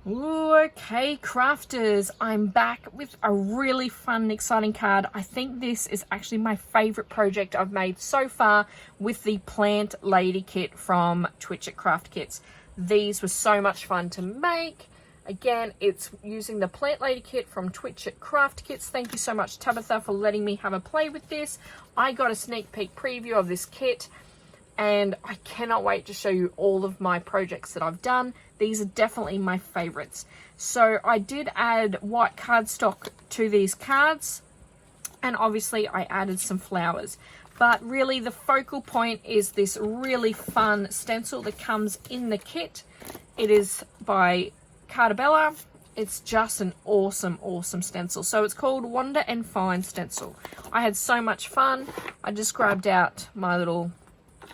Ooh, okay, crafters, I'm back with a really fun and exciting card. I think this is actually my favorite project I've made so far with the Plant Lady kit from Twitchit Craft Kits. These were so much fun to make. Again, it's using the Plant Lady kit from Twitchit Craft Kits. Thank you so much, Tabitha, for letting me have a play with this. I got a sneak peek preview of this kit, and I cannot wait to show you all of my projects that I've done. These are definitely my favorites. So I did add white cardstock to these cards, and obviously I added some flowers. But really the focal point is this really fun stencil that comes in the kit. It is by Cartabella. It's just an awesome stencil. So it's called Wander and Find Stencil. I had so much fun. I just grabbed out my little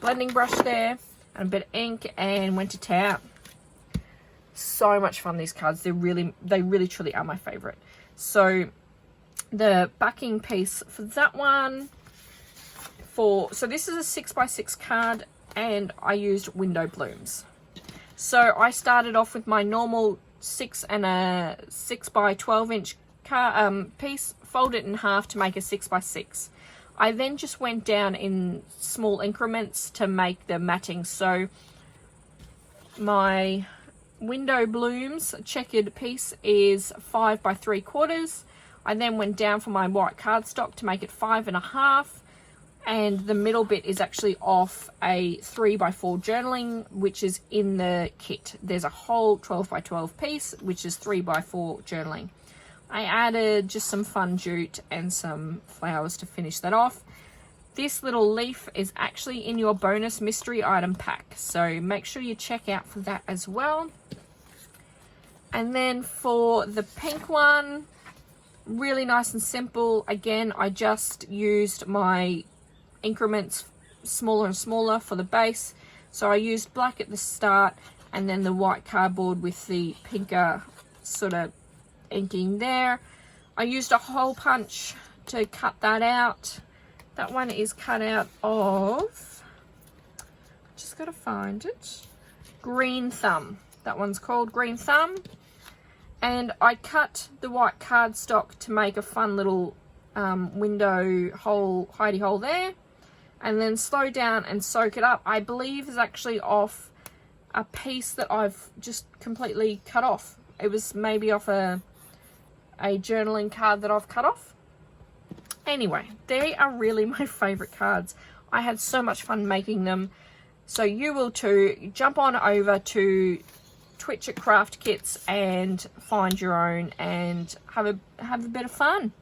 blending brush there and a bit of ink and went to town. So much fun, these cards. They really truly are my favorite. So the backing piece for that one, so this is a 6x6 card, and I used window blooms. So I started off with my normal 6 and a 6x12 inch piece, fold it in half to make a 6x6. I then just went down in small increments to make the matting. So my window blooms checkered piece is 5x3/4. I then went down for my white cardstock to make it 5.5, and the middle bit is actually off a 3x4 journaling, which is in the kit. There's a whole 12x12 piece, which is 3x4 journaling. I added just some fun jute and some flowers to finish that off. This little leaf is actually in your bonus mystery item pack, so make sure you check out for that as well. And then for the pink one, really nice and simple. Again, I just used my increments smaller and smaller for the base. So I used black at the start and then the white cardboard with the pinker sort of inking there. I used a hole punch to cut that out. That one is cut out of, just gotta find it, Green Thumb. That one's called Green Thumb. And I cut the white cardstock to make a fun little window hole, hidey hole there, and then slow down and soak it up. I believe is actually off a piece that I've just completely cut off. It was maybe off a journaling card that I've cut off. Anyway, they are really my favorite cards. I had so much fun making them. So you will too. Jump on over to Twitchit Craft Kits and find your own and have a bit of fun.